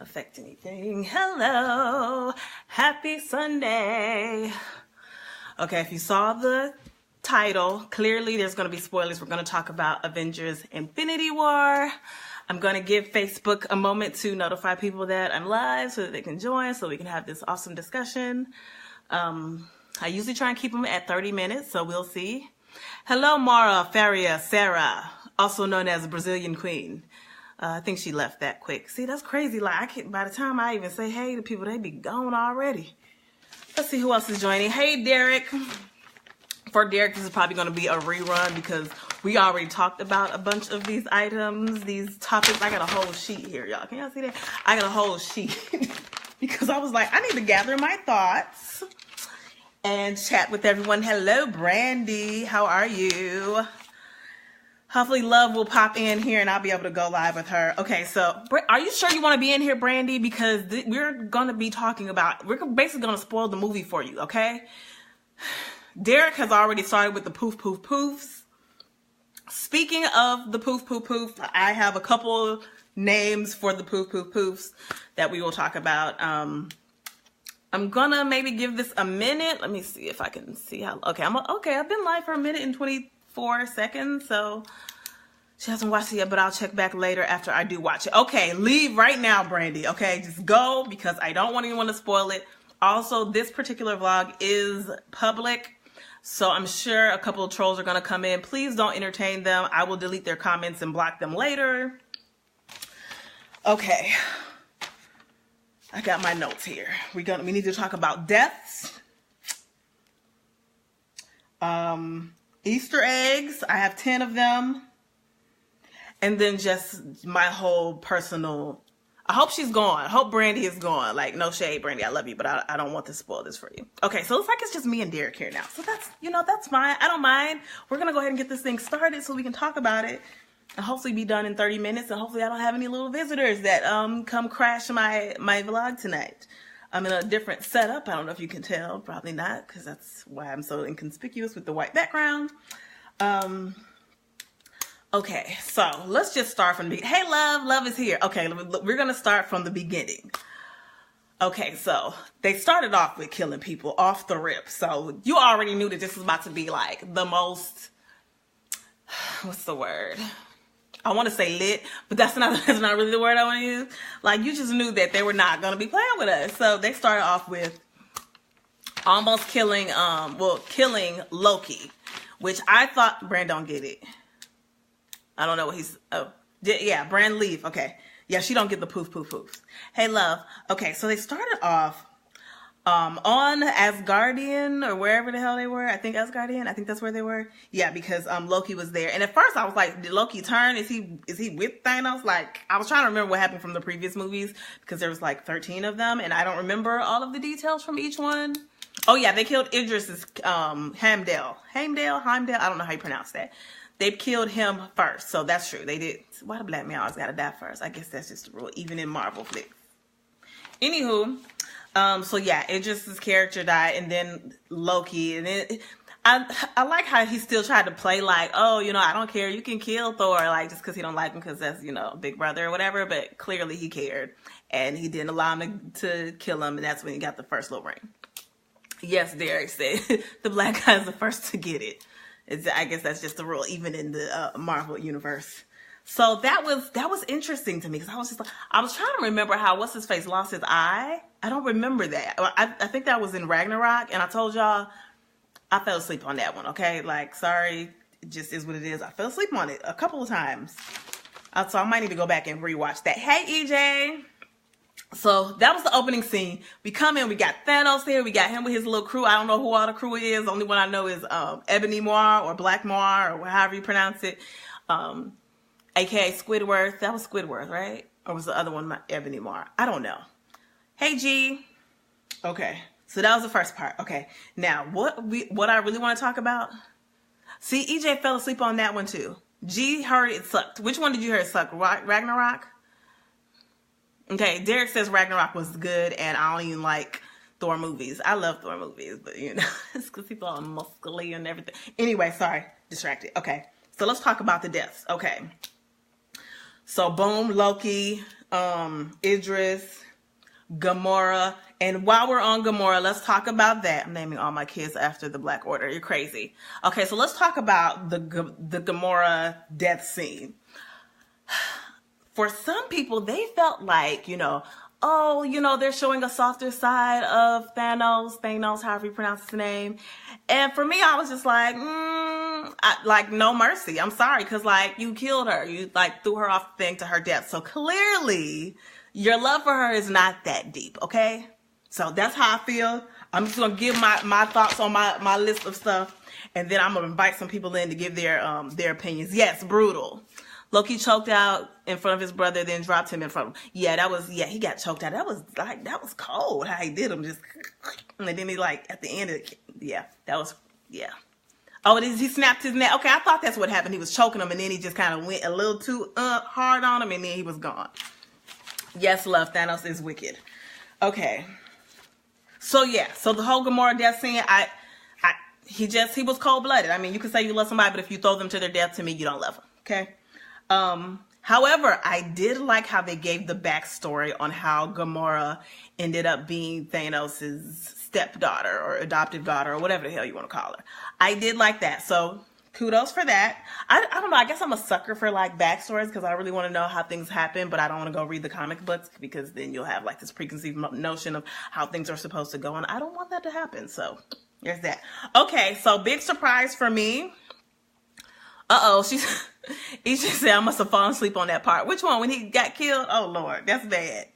affect anything. Hello, happy Sunday. Okay, if you saw the title, clearly there's going to be spoilers. We're going to talk about Avengers Infinity War. I'm going to give Facebook a moment to notify people that I'm live so that they can join, so we can have this awesome discussion. I usually try and keep them at 30 minutes, so we'll see. Hello, Mara Faria Sarah, also known as Brazilian Queen. I think she left that quick. See, that's crazy. Like, by the time I even say hey to people, they be gone already. Let's see who else is joining. Hey, Derek. For Derek, this is probably going to be a rerun because we already talked about a bunch of these items, these topics. I got a whole sheet here, y'all. Can y'all see that? I got a whole sheet because I was like, I need to gather my thoughts and chat with everyone. Hello, Brandy. How are you? Hopefully Love will pop in here and I'll be able to go live with her. Okay, so are you sure you want to be in here, Brandy? Because we're going to be talking about, we're basically going to spoil the movie for you, okay? Derek has already started with the poof, poof, poofs. Speaking of the poof, poof, poof, I have a couple names for the poof, poof, poofs that we will talk about. I'm gonna maybe give this a minute. Let me see if I can see how, okay, I've been live for a minute and 24 seconds, so she hasn't watched it yet, but I'll check back later after I do watch it. Okay, leave right now, Brandy, okay? Just go because I don't want anyone to spoil it. Also, this particular vlog is public, so I'm sure a couple of trolls are gonna come in. Please don't entertain them. I will delete their comments and block them later. Okay. I got my notes here. We need to talk about deaths, Easter eggs. I have 10 of them. And then just my whole personal, I hope she's gone. I hope Brandy is gone. Like, no shade, Brandy. I love you, but I don't want to spoil this for you. Okay, so it looks like it's just me and Derek here now. So that's, that's fine. I don't mind. We're going to go ahead and get this thing started so we can talk about it. And hopefully be done in 30 minutes. And hopefully I don't have any little visitors that come crash my vlog tonight. I'm in a different setup. I don't know if you can tell. Probably not, because that's why I'm so inconspicuous with the white background. Okay, so let's just start from the beginning. Hey, Love. Love is here. Okay, we're going to start from the beginning. Okay, so they started off with killing people off the rip. So you already knew that this was about to be like the most, what's the word? I want to say lit, but that's not really the word I want to use. Like, you just knew that they were not going to be playing with us. So they started off with almost killing Loki, which I thought, Brand don't get it. I don't know what he's, yeah, Brand leave. Okay. Yeah, she don't get the poof, poof, poofs. Hey, Love. Okay, so they started off on Asgardian or wherever the hell they were. I think Asgardian. I think that's where they were. Yeah, because Loki was there. And at first I was like, did Loki turn? Is he with Thanos? Like, I was trying to remember what happened from the previous movies because there was like 13 of them and I don't remember all of the details from each one. Oh yeah, they killed Idris's Heimdall. I don't know how you pronounce that. They killed him first, so that's true. They did. Why the black man always gotta die first? I guess that's just the rule, even in Marvel flicks. Anywho, so yeah, Idris's character died, and then Loki, and then I like how he still tried to play like, oh, I don't care, you can kill Thor, like just because he don't like him because that's big brother or whatever. But clearly he cared, and he didn't allow him to kill him, and that's when he got the first little ring. Yes, Derek said the black guy's the first to get it. I guess that's just the rule, even in the Marvel universe. So that was interesting to me because I was just like, I was trying to remember how what's his face lost his eye. I don't remember that. I think that was in Ragnarok, and I told y'all I fell asleep on that one. Okay, like sorry, it just is what it is. I fell asleep on it a couple of times, so I might need to go back and rewatch that. Hey, EJ. So that was the opening scene. We come in, we got Thanos there, we got him with his little crew. I don't know who all the crew is. The only one I know is Ebony Moir or Black Moir or however you pronounce it. AKA Squidward. That was Squidward, right? Or was the other one Ebony Moir? I don't know. Hey, G. Okay, so that was the first part. Okay, now what I really want to talk about. See, EJ fell asleep on that one too. G heard it sucked. Which one did you hear it sucked? Ragnarok? Okay, Derek says Ragnarok was good, and I don't even like Thor movies. I love Thor movies, but it's because people are muscly and everything. Anyway, sorry, distracted. Okay, so let's talk about the deaths. Okay, so boom, Loki, Idris, Gamora. And while we're on Gamora, let's talk about that. I'm naming all my kids after the Black Order. You're crazy. Okay, so let's talk about the Gamora death scene. For some people, they felt like, oh, they're showing a softer side of Thanos, however you pronounce his name. And for me, I was just like, no mercy. I'm sorry, because, you killed her. You, threw her off the thing to her death. So clearly, your love for her is not that deep, okay? So that's how I feel. I'm just going to give my thoughts on my list of stuff. And then I'm going to invite some people in to give their opinions. Yes, brutal. Loki choked out in front of his brother, then dropped him in front of him. Yeah, he got choked out. That was cold how he did him. Just, and then he at the end, that was. Oh, he snapped his neck. Okay, I thought that's what happened. He was choking him, and then he just kind of went a little too hard on him, and then he was gone. Yes, love, Thanos is wicked. Okay. So the whole Gamora death scene, he was cold-blooded. I mean, you can say you love somebody, but if you throw them to their death, to me, you don't love them. Okay. However, I did like how they gave the backstory on how Gamora ended up being Thanos' stepdaughter or adoptive daughter or whatever the hell you want to call her. I did like that. So kudos for that. I don't know. I guess I'm a sucker for backstories because I really want to know how things happen, but I don't want to go read the comic books because then you'll have this preconceived notion of how things are supposed to go. And I don't want that to happen. So there's that. Okay. So big surprise for me. He just said I must have fallen asleep on that part. Which one? When he got killed? Oh, Lord. That's bad.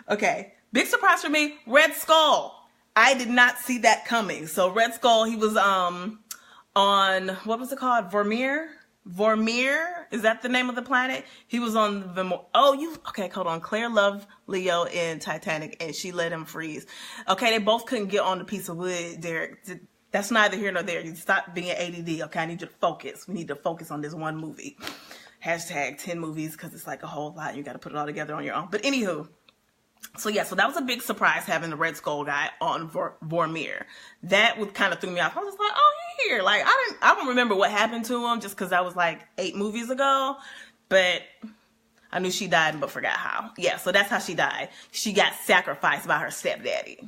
Okay. Big surprise for me. Red Skull. I did not see that coming. So Red Skull, he was on, what was it called? Vormir? Is that the name of the planet? He was on okay, hold on. Claire loved Leo in Titanic and she let him freeze. Okay, they both couldn't get on the piece of wood, Derek. That's neither here nor there. You stop being ADD. Okay, I need you to focus. We need to focus on this one movie. Hashtag 10 movies because it's a whole lot. You got to put it all together on your own. But anywho, so that was a big surprise having the Red Skull guy on Vormir. That kind of threw me off. I was like, oh, he's here. I don't remember what happened to him just because that was 8 movies ago. But I knew she died but forgot how. Yeah, so that's how she died. She got sacrificed by her stepdaddy.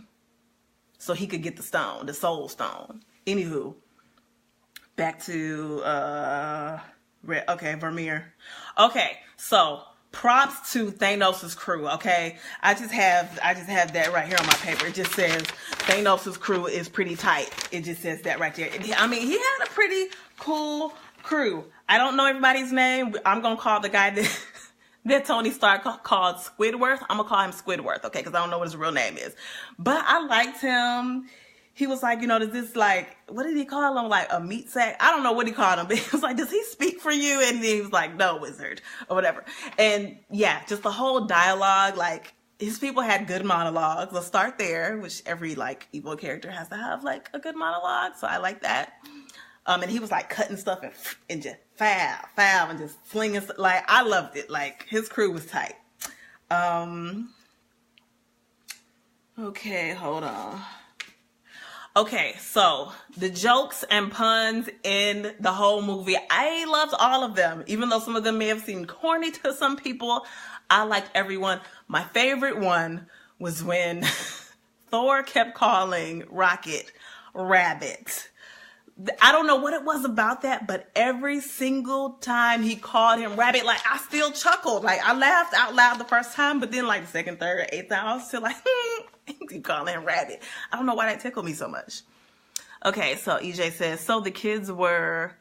So he could get the stone, the soul stone. Anywho, back to Vormir. Okay, so props to Thanos' crew. Okay, I just have that right here on my paper. It just says Thanos' crew is pretty tight. It just says that right there. I mean, he had a pretty cool crew. I don't know everybody's name. I'm gonna call the guy that Tony Stark called Squidward. I'm going to call him Squidward, okay, because I don't know what his real name is. But I liked him. He was does this what did he call him? A meat sack? I don't know what he called him, but he was does he speak for you? And then he was no, wizard, or whatever. And yeah, just the whole dialogue, his people had good monologues. Let's start there, which every evil character has to have a good monologue. So I like that. And he was cutting stuff and just foul, and just flinging stuff. I loved it. His crew was tight. Okay, hold on. Okay, so the jokes and puns in the whole movie, I loved all of them. Even though some of them may have seemed corny to some people, I liked everyone. My favorite one was when Thor kept calling Rocket Rabbit. I don't know what it was about that, but every single time he called him Rabbit, I still chuckled. I laughed out loud the first time, but then the second, third, eighth time, I was still keep calling him Rabbit. I don't know why that tickled me so much. Okay, so EJ says, so the kids were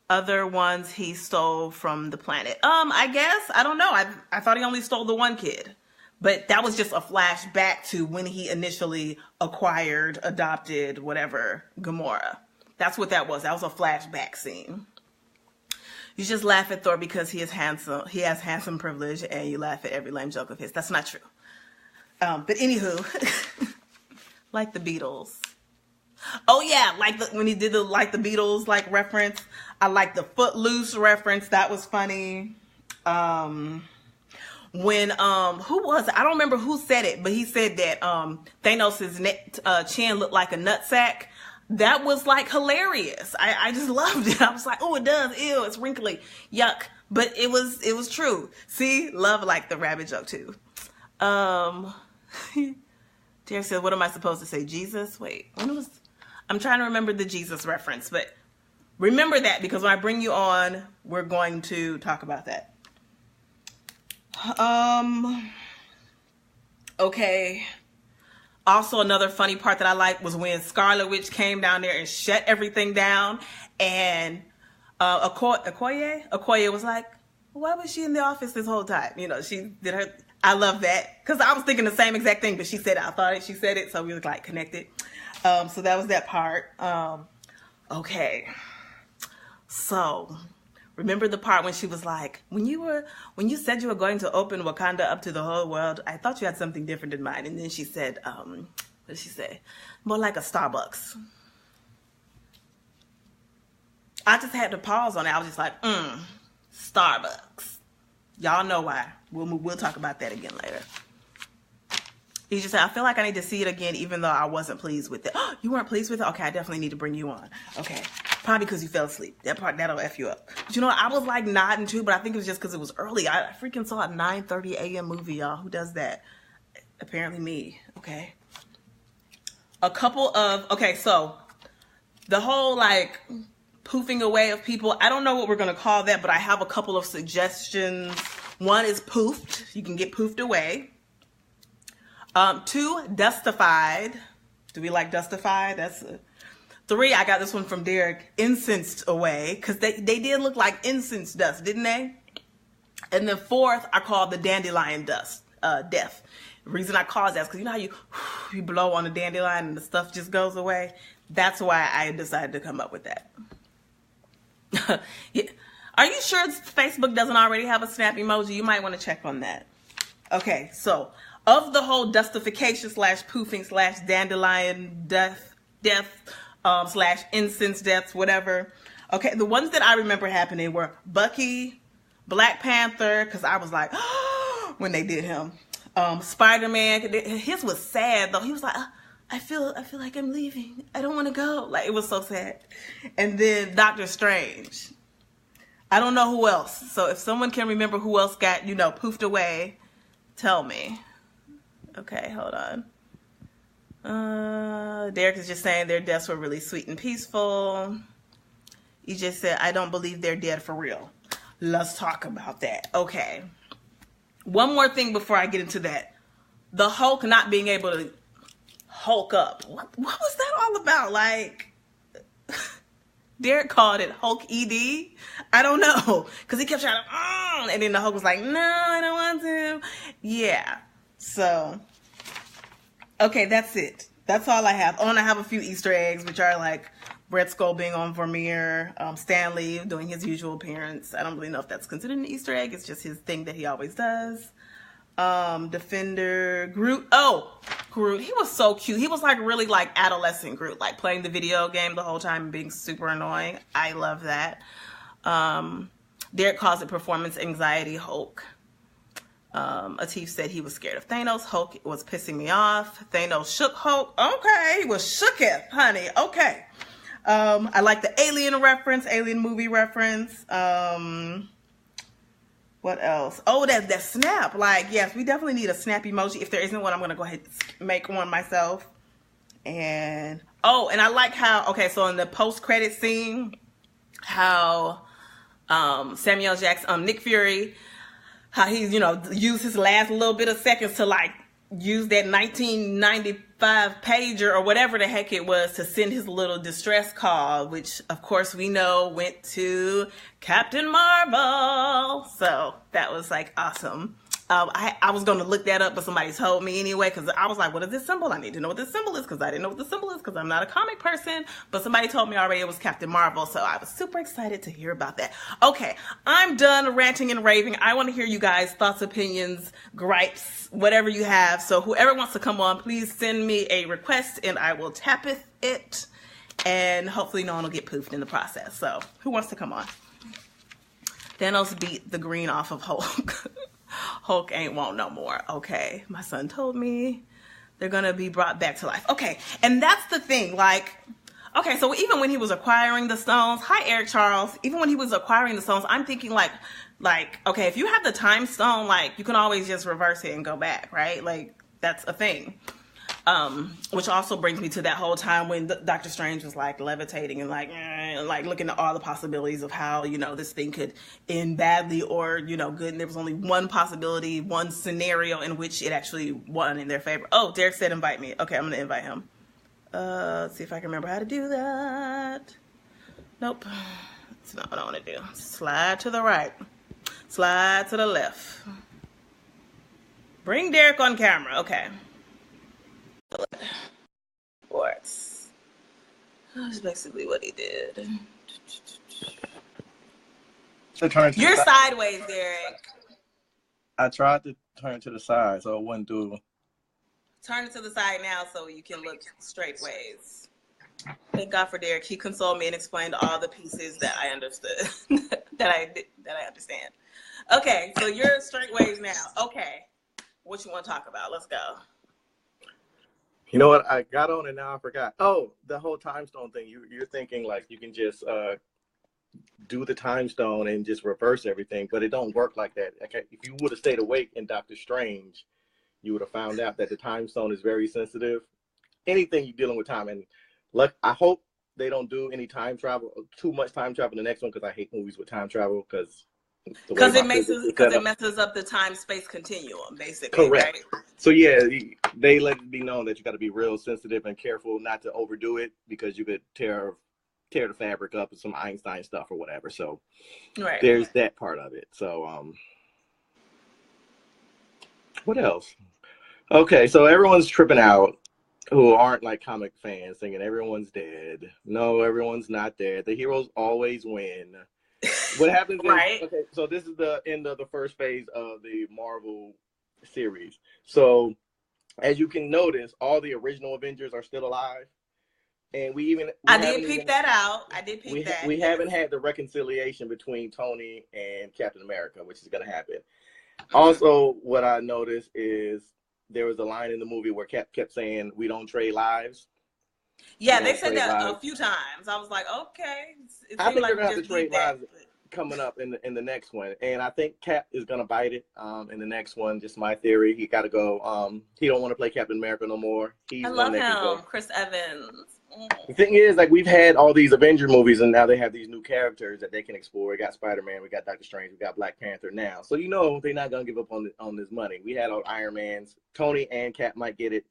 other ones he stole from the planet. I guess, I don't know. I thought he only stole the one kid. But that was just a flashback to when he initially adopted, whatever, Gamora. That's what that was. That was a flashback scene. You just laugh at Thor because he is handsome. He has handsome privilege, and you laugh at every lame joke of his. That's not true. But anywho, like the Beatles. Oh yeah, when he did the Beatles reference. I like the Footloose reference. That was funny. When who was it? I don't remember who said it, but he said that Thanos' chin looked like a nutsack. That was hilarious. I just loved it. I was oh, it does. Ew, it's wrinkly. Yuck. But it was true. See, love like the rabbit joke too. Derek said, what am I supposed to say? Jesus? Wait, I'm trying to remember the Jesus reference, but remember that because when I bring you on, we're going to talk about that. Okay. Also, another funny part that I liked was when Scarlet Witch came down there and shut everything down, and Okoye was like, why was she in the office this whole time? You know, she did her. I love that because I was thinking the same exact thing, but she said it. I thought she said it, so we were like connected. So that was that part. Okay. So remember the part when she was like, when you said you were going to open Wakanda up to the whole world, I thought you had something different in mind. And then she said, what did she say? More like a Starbucks. I just had to pause on it. I was just like, Starbucks. Y'all know why. We'll talk about that again later. He just said, I feel like I need to see it again, even though I wasn't pleased with it. Oh, you weren't pleased with it? Okay, I definitely need to bring you on. Okay. Probably because you fell asleep. That part, that'll F you up. But you know what? I was like nodding too, but I think it was just because it was early. I freaking saw a 9:30 a.m. movie, y'all. Who does that? Apparently me. Okay. Okay, so the whole like poofing away of people. I don't know what we're going to call that, but I have a couple of suggestions. One is poofed. You can get poofed away. 2, dustified. Do we like dustified? That's 3, I got this one from Derek, incensed away, because they did look like incense dust, didn't they? And then 4th, I called the dandelion death. The reason I caused that is because you know how you blow on a dandelion and the stuff just goes away? That's why I decided to come up with that. Yeah. Are you sure Facebook doesn't already have a snap emoji? You might want to check on that. Okay, so of the whole dustification / poofing / dandelion death / incense deaths, whatever. Okay, the ones that I remember happening were Bucky, Black Panther, because I was like, when they did him. Spider-Man, his was sad though. He was like, I feel like I'm leaving. I don't want to go. Like, it was so sad. And then Doctor Strange. I don't know who else. So if someone can remember who else got, poofed away, tell me. Okay, hold on. Derek is just saying their deaths were really sweet and peaceful. He just said, I don't believe they're dead for real. Let's talk about that. Okay. One more thing before I get into that. The Hulk not being able to Hulk up. What was that all about? Like, Derek called it Hulk ED. I don't know. Because he kept trying to, and then the Hulk was like, no, I don't want to. Yeah. So, okay, that's it. That's all I have. Oh, and I have a few Easter eggs, which are like Red Skull being on Vermeer, Stan Lee doing his usual appearance. I don't really know if that's considered an Easter egg. It's just his thing that he always does. Defender, Groot. Oh, Groot. He was so cute. He was like really like adolescent Groot, like playing the video game the whole time and being super annoying. I love that. Derek calls it performance anxiety Hulk. Atif said he was scared of Thanos. Hulk was pissing me off. Thanos shook Hulk. Okay, he was shooketh, honey. Okay. I like the Alien reference, Alien movie reference. What else? Oh, that snap. Like, yes, we definitely need a snap emoji. If there isn't one, I'm going to go ahead and make one myself. And, and I like how, okay, so in the post-credit scene, how Samuel Jackson, Nick Fury, how he, used his last little bit of seconds to, like, use that 1995 pager or whatever the heck it was to send his little distress call, which of course we know went to Captain Marvel. So that was like awesome. I was going to look that up, but somebody told me anyway, because I was like, what is this symbol? I need to know what this symbol is, because I didn't know what the symbol is, because I'm not a comic person. But somebody told me already it was Captain Marvel, so I was super excited to hear about that. Okay, I'm done ranting and raving. I want to hear you guys' thoughts, opinions, gripes, whatever you have. So whoever wants to come on, please send me a request, and I will tappeth it, and hopefully no one will get poofed in the process. So who wants to come on? Thanos beat the green off of Hulk. Hulk ain't want no more. Okay, my son told me they're gonna be brought back to life. Okay, and that's the thing. Like, okay, so even when he was acquiring the stones, hi Eric Charles. Even when he was acquiring the stones, I'm thinking like, like, okay, if you have the time stone, like, you can always just reverse it and go back, right? Like, that's a thing. Which also brings me to that whole time when Doctor Strange was like levitating and like looking at all the possibilities of how, you know, this thing could end badly or, you know, good. And there was only one possibility, one scenario in which it actually won in their favor. Oh, Derek said invite me. Okay, I'm going to invite him. Let's see if I can remember how to do that. Nope. That's not what I want to do. Slide to the right. Slide to the left. Bring Derek on camera. Okay. Sports. That's basically what he did. So turn to You're the sideways, Derek. I tried to turn to the side, so it wouldn't do. Turn it to the side now so you can look straight ways. Thank God for Derek. He consoled me and explained all the pieces that I understood, that I understand. Okay, so you're straight ways now. Okay, what you want to talk about? Let's go. You know what? I got on and now I forgot. Oh, the whole time stone thing. You're thinking like you can just do the time stone and just reverse everything, but it don't work like that. Okay, if you would have stayed awake in Doctor Strange, you would have found out that the time stone is very sensitive. Anything you're dealing with time, and look, I hope they don't do any time travel, too much time travel in the next one, because I hate movies with time travel because it messes up the time space continuum, basically. Correct. Right? So yeah, they let it be known that you got to be real sensitive and careful not to overdo it because you could tear the fabric up with some Einstein stuff or whatever. So right. There's that part of it. So what else? Okay, so everyone's tripping out who aren't like comic fans, thinking everyone's dead. No, everyone's not dead. The heroes always win. What happens right. is, okay, so this is the end of the first phase of the Marvel series. So as you can notice, all the original Avengers are still alive. And I did peep that out. We haven't had the reconciliation between Tony and Captain America, which is going to happen. Also, what I noticed is there was a line in the movie where Cap kept saying, "We don't trade lives." Yeah, they said that a few times. I was like, okay. I think they're going to have to trade lives coming up in the next one, and I think Cap is going to bite it in the next one. Just my theory. He got to go. He don't want to play Captain America no more. I love him, Chris Evans. The thing is, like, we've had all these Avenger movies, and now they have these new characters that they can explore. We got Spider-Man, we got Doctor Strange, we got Black Panther now. So you know they're not gonna give up on this money. We had all Iron Mans. Tony and Cap might get it.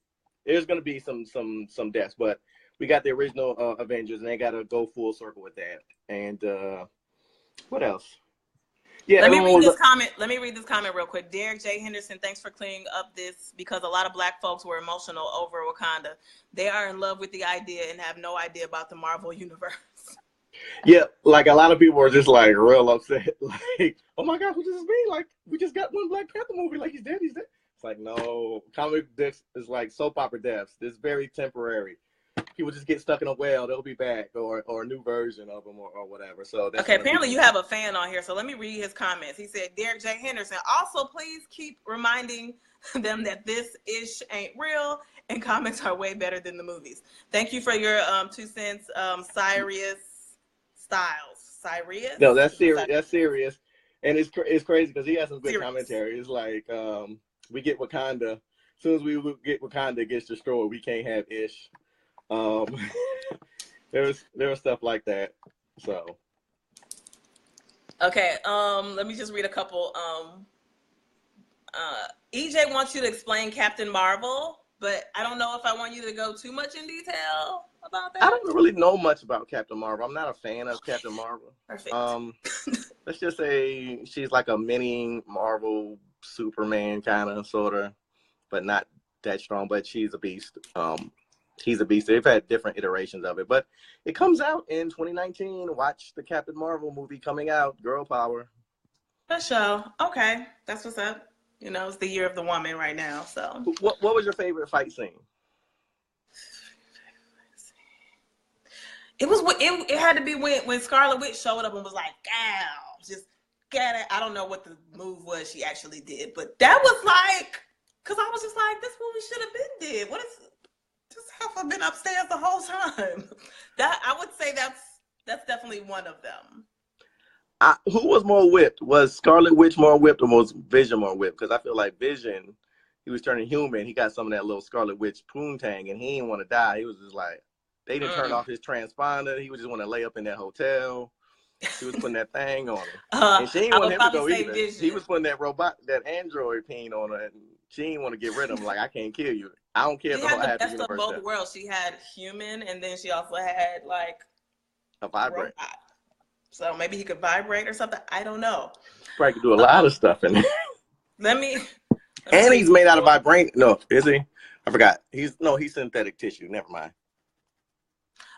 There's gonna be some deaths, but we got the original Avengers, and they gotta go full circle with that. And what else? Yeah, Let me read this comment. Let me read this comment real quick. Derek J. Henderson, thanks for clearing up this because a lot of Black folks were emotional over Wakanda. They are in love with the idea and have no idea about the Marvel universe. Yeah, like a lot of people are just like real upset. Like, oh my God, what does this mean? Like, we just got one Black Panther movie. Like, he's dead. It's like, no, comic deaths is like soap opera deaths. It's very temporary. People just get stuck in a well, they'll be back, or a new version of them, or whatever. So that's okay, apparently you have a fan on here, so let me read his comments. He said, Derek J. Henderson, also please keep reminding them that this ish ain't real and comics are way better than the movies. Thank you for your 2 cents, Cyrus Styles. Cyrus? No, that's serious. That's serious, and it's crazy because he has some good commentary. It's like we get Wakanda. As soon as we get Wakanda, it gets destroyed. We can't have ish. There was stuff like that. So okay, let me just read a couple. EJ wants you to explain Captain Marvel, but I don't know if I want you to go too much in detail about that. I don't really know much about Captain Marvel. I'm not a fan of Captain Marvel. Perfect. Let's just say she's like a mini Marvel Superman kind of, sort of, but not that strong. But she's a beast. He's a beast. They've had different iterations of it, but it comes out in 2019. Watch the Captain Marvel movie coming out. Girl power. For sure. Okay, that's what's up. You know, it's the year of the woman right now. So, what was your favorite fight scene? It had to be when Scarlet Witch showed up and was like, "Ow!" Just get it. I don't know what the move was she actually did, but that was like, because I was just like, this movie should have been did. What is? Just have been upstairs the whole time. That I would say that's definitely one of them. Who was more whipped? Was Scarlet Witch more whipped or was Vision more whipped? Because I feel like Vision, he was turning human. He got some of that little Scarlet Witch poontang, and he didn't want to die. He was just like, they didn't turn off his transponder. He would just want to lay up in that hotel. He was putting that thing on her. And she didn't want him to go either. Vision. He was putting that android peen on her, and she didn't want to get rid of him. Like, I can't kill you. I don't care if the whole half the universe. Of both worlds. She had human, and then she also had like a vibrator. So maybe he could vibrate or something. I don't know. Probably could do a lot of stuff in there. Let me and he's made out of vibranium. No, is he? I forgot. He's synthetic tissue. Never mind.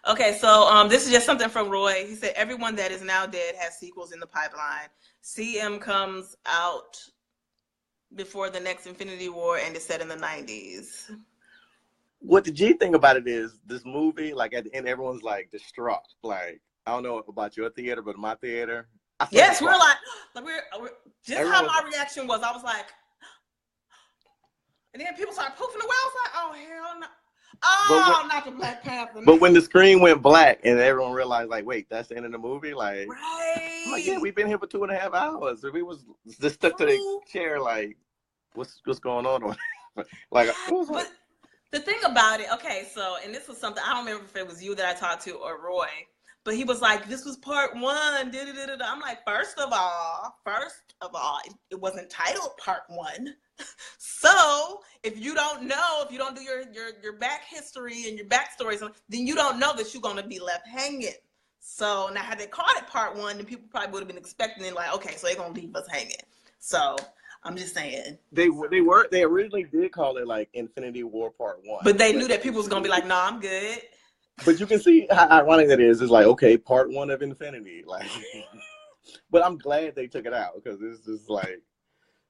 Okay, so this is just something from Roy. He said, everyone that is now dead has sequels in the pipeline. CM comes out before the next Infinity War and is set in the 90s. What the G thing about it is, this movie, like at the end, everyone's like distraught. Like, I don't know about your theater, but my theater. Yes, we're like we're just everyone, how my reaction was. I was like, and then people started poofing away. I was like, oh, hell no. Oh, not the Black Panther. But when the screen went black and everyone realized, like, wait, that's the end of the movie? Like, right. I'm like, yeah, we've been here for 2.5 hours. If we was just stuck to the chair, like, what's going on? Like, but the thing about it, okay, so, and this was something, I don't remember if it was you that I talked to or Roy, but he was like, this was part 1. I'm like, first of all, it wasn't titled part 1. So if you don't know, if you don't do your back history and your backstory, then you don't know that you're going to be left hanging. So now had they called it part 1, then people probably would have been expecting it like, okay, so they're going to leave us hanging. So I'm just saying. They originally did call it like Infinity War Part 1. But they knew that people was going to be like, no, I'm good. But you can see how ironic that is. It's like, okay, part 1 of Infinity. Like, but I'm glad they took it out because it's just like,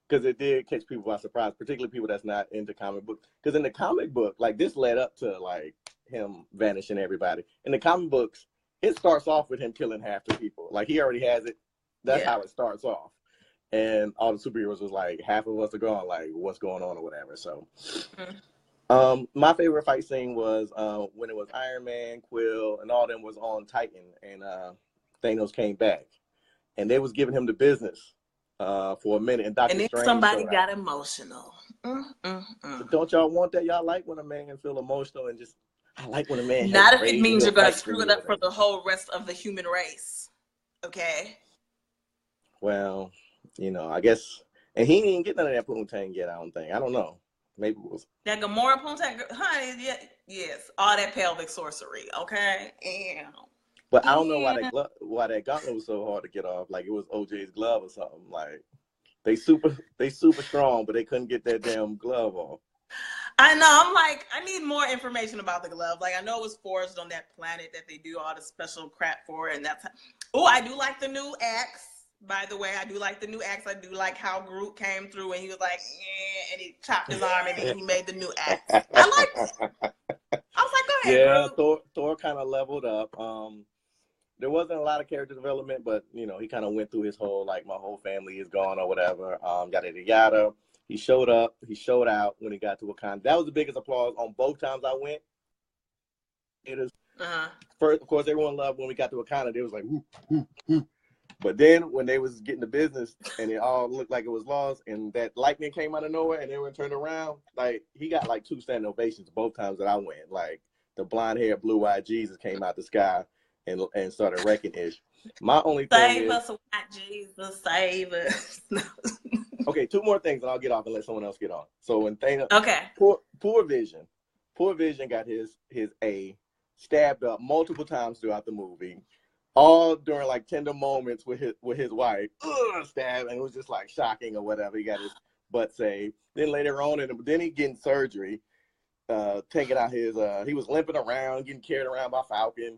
because it did catch people by surprise, particularly people that's not into comic books. Because in the comic book, like this led up to like him vanishing everybody. In the comic books, it starts off with him killing half the people. Like he already has it. That's how it starts off. And all the superheroes was like, half of us are gone. Like, what's going on or whatever. So, my favorite fight scene was when it was Iron Man, Quill, and all them was on Titan, and Thanos came back, and they was giving him the business. For a minute, and Doctor Strange. And then somebody got emotional. So don't y'all want that? Y'all like when a man feel emotional and just, I like when a man. Not if it means you're gonna screw it up for the whole rest of the human race. Okay. Well, I guess, and he didn't get none of that poontang yet. I don't think. I don't know. Maybe it was that Gamora poontang, honey. Yes, all that pelvic sorcery. Okay. Ew. But I don't know why that gauntlet was so hard to get off. Like it was OJ's glove or something. Like they super strong, but they couldn't get that damn glove off. I know. I'm like, I need more information about the glove. Like I know it was forged on that planet that they do all the special crap for, and that's. Oh, I do like the new axe. By the way, I do like the new axe. I do like how Groot came through and he was like, and he chopped his arm and he made the new axe. I liked it. I was like, go ahead. Yeah, Groot. Thor kind of leveled up. There wasn't a lot of character development, but he kind of went through his whole like my whole family is gone or whatever. Yada yada. He showed up. He showed out when he got to Wakanda. That was the biggest applause on both times I went. It is first, of course, everyone loved when we got to Wakanda. They was like, woo, woo, woo. But then when they was getting the business and it all looked like it was lost, and that lightning came out of nowhere and everyone turned around, like he got like 2 standing ovations both times that I went. Like the blonde hair, blue eyed Jesus came out the sky. And started wrecking ish. My only thing save us, white Jesus, save us. Okay, 2 more things, and I'll get off and let someone else get on. So when Thanos, poor Vision got his A stabbed up multiple times throughout the movie, all during like tender moments with his wife. Stabbed, and it was just like shocking or whatever. He got his butt saved. Then later on, then he getting surgery, taking out his. He was limping around, getting carried around by Falcon.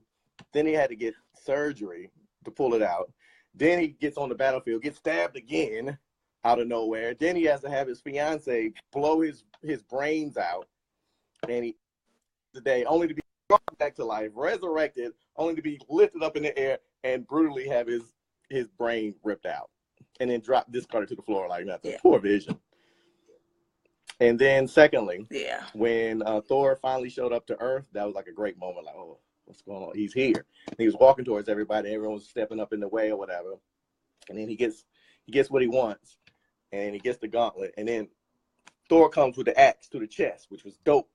Then he had to get surgery to pull it out. Then he gets on the battlefield, gets stabbed again out of nowhere. Then he has to have his fiance blow his brains out. And he today only to be brought back to life, resurrected, only to be lifted up in the air and brutally have his brain ripped out. And then discarded to the floor like nothing. Yeah. Poor Vision. And then secondly, when Thor finally showed up to Earth, that was like a great moment. Like, oh, what's going on? He's here. And he was walking towards everybody. Everyone was stepping up in the way or whatever. and then he gets what he wants, and he gets the gauntlet, and then Thor comes with the axe to the chest, which was dope.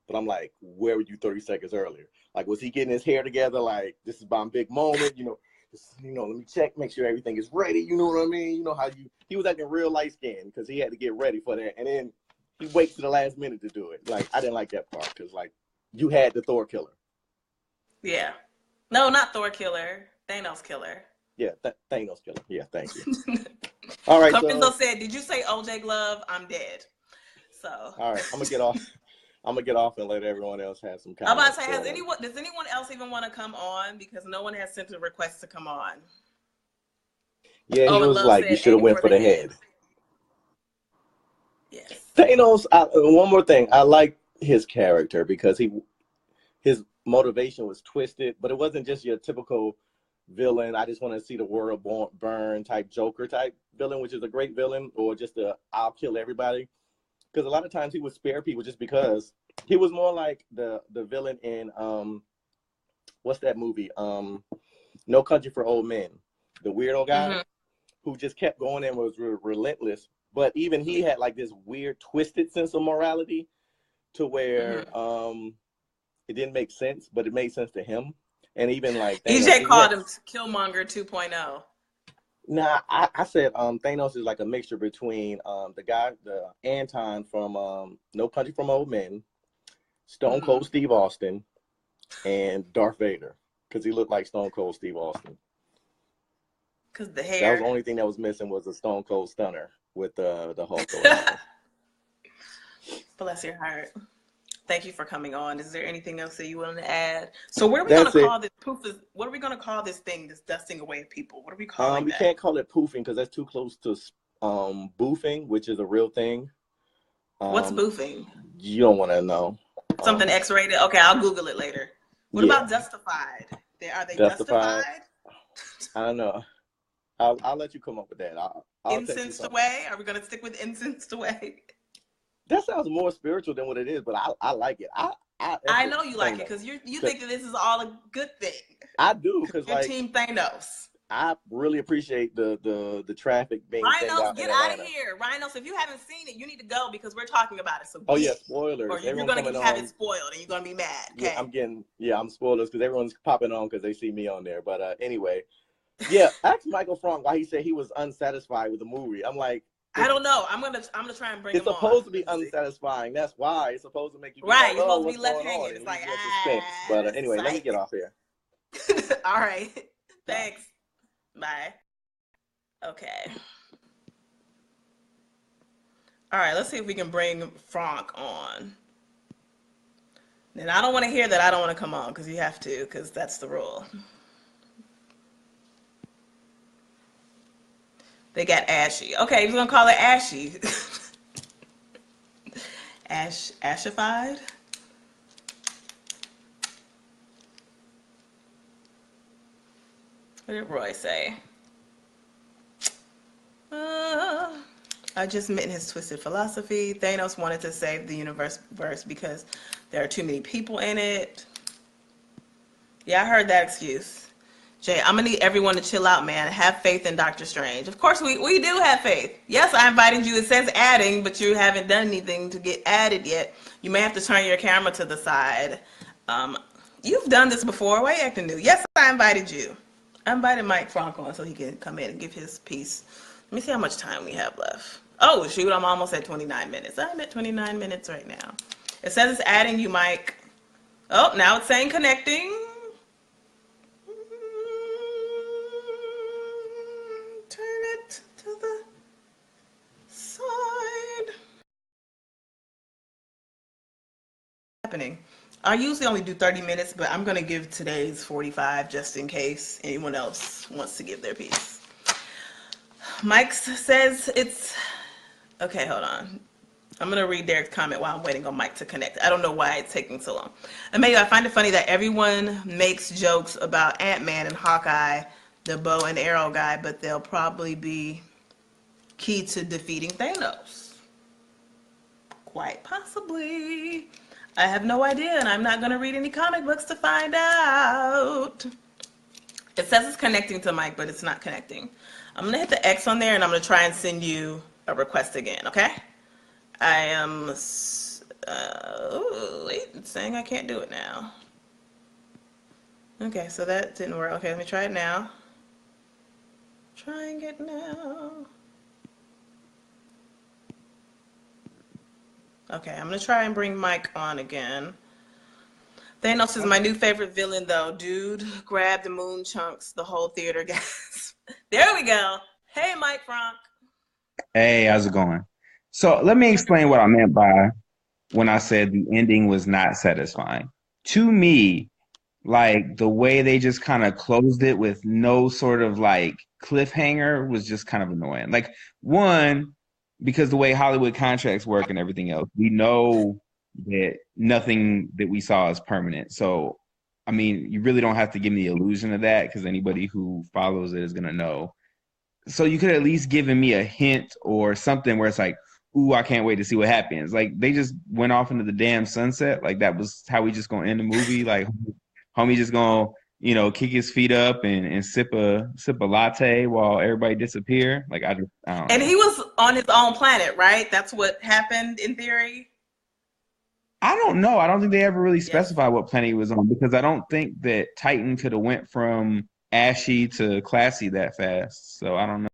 But I'm like, where were you 30 seconds earlier? Like, was he getting his hair together? Like, this is my big moment, let me check, make sure everything is ready. You know what I mean? You know how he was acting real light skinned because he had to get ready for that. And then he waits to the last minute to do it. Like, I didn't like that part because, like, you had the Thor killer. Yeah. No, not Thor killer. Thanos killer. Yeah, Thanos killer. Yeah, thank you. All right. Carpenzo said, did you say OJ Glove? I'm dead. So. All right, I'm going to get off. I'm gonna get off and let everyone else have some comments. I'm about to say, does anyone else even want to come on? Because no one has sent a request to come on. Yeah, he was like, you should have went for the head. Yes. Thanos, one more thing. I like his character because his motivation was twisted, but it wasn't just your typical villain. I just want to see the world burn type Joker type villain, which is a great villain, or just I'll kill everybody. Because a lot of times he would spare people just because he was more like the villain in what's that movie? No Country for Old Men. The weirdo guy who just kept going and was relentless. But even he had like this weird twisted sense of morality to where it didn't make sense, but it made sense to him. And even like EJ called him Killmonger 2.0. Nah, I said Thanos is like a mixture between the Anton from No Country from Old Men, Stone Cold Steve Austin, and Darth Vader, because he looked like Stone Cold Steve Austin. Because the hair. That was the only thing that was missing was a Stone Cold Stunner with the Hulk. Bless your heart. Thank you for coming on. Is there anything else that you want to add? So what are we going to call this? What are we going to call this thing, this dusting away of people? What are we calling we that? can't call it poofing because that's too close to boofing, which is a real thing. What's boofing? You don't want to know. Something X-rated? Okay, I'll Google it later. What about justified? Are they justified? I don't know. I'll let you come up with that. Incensed away? Are we going to stick with incensed away? That sounds more spiritual than what it is, but I like it. I know you like it because you think that this is all a good thing. I do because you're Team Thanos. I really appreciate the traffic being. Rhinos, get out of here, Rhinos! If you haven't seen it, you need to go because we're talking about it. So spoilers! Or you're gonna have it spoiled, and you're gonna be mad. Okay? I'm spoilers because everyone's popping on because they see me on there. But anyway, ask Michael Frank why he said he was unsatisfied with the movie. I'm like. I don't know. I'm gonna try and bring him on. It's supposed to be unsatisfying. That's why it's supposed to make you right. You're supposed to be left hanging. It's like suspense. But anyway, let me get off here. All right. Thanks. Bye. Okay. All right. Let's see if we can bring Frank on. And I don't want to hear that I don't want to come on because you have to because that's the rule. They got Ashy. Okay, we're gonna call it Ashy. Ashified. What did Roy say? I just meant his twisted philosophy. Thanos wanted to save the universe because there are too many people in it. Yeah, I heard that excuse. Jay, I'm gonna need everyone to chill out, man. Have faith in Doctor Strange. Of course, we do have faith. Yes, I invited you. It says adding, but you haven't done anything to get added yet. You may have to turn your camera to the side. You've done this before. Why are you acting new? Yes, I invited you. I invited Mike Frank on so he can come in and give his piece. Let me see how much time we have left. Oh, shoot, I'm almost at 29 minutes. I'm at 29 minutes right now. It says it's adding you, Mike. Oh, now it's saying connecting. Turn it to the side. Happening. I usually only do 30 minutes, but I'm going to give today's 45 just in case anyone else wants to give their piece. Mike says it's... Okay, hold on. I'm going to read Derek's comment while I'm waiting on Mike to connect. I don't know why it's taking so long. Amayou, I find it funny that everyone makes jokes about Ant-Man and Hawkeye, the bow and arrow guy, but they'll probably be key to defeating Thanos. Quite possibly. I have no idea, and I'm not going to read any comic books to find out. It says it's connecting to Mike, but it's not connecting. I'm gonna hit the X on there and I'm gonna try and send you a request again, okay? I am, wait, it's saying I can't do it now. Okay, so that didn't work. Okay, let me try it now. Trying it now. Okay, I'm gonna try and bring Mike on again. Thanos is my new favorite villain, though. Dude, grab the moon chunks, the whole theater gas. There we go. Hey, Mike Frank. Hey, how's it going? So let me explain what I meant by when I said the ending was not satisfying. To me, like the way they just kind of closed it with no sort of like cliffhanger was just kind of annoying. Like one, because the way Hollywood contracts work and everything else, we know that nothing that we saw is permanent. So, I mean, you really don't have to give me the illusion of that because anybody who follows it is gonna know. So you could at least given me a hint or something where it's like, ooh, I can't wait to see what happens. Like they just went off into the damn sunset. Like that was how we just gonna end the movie. Like homie just gonna, kick his feet up and sip a latte while everybody disappear. Like I don't And know. he was on his own planet, right? That's what happened in theory. I don't know. I don't think they ever really Yes. specified what planet he was on because I don't think that Titan could have went from ashy to classy that fast. So I don't know.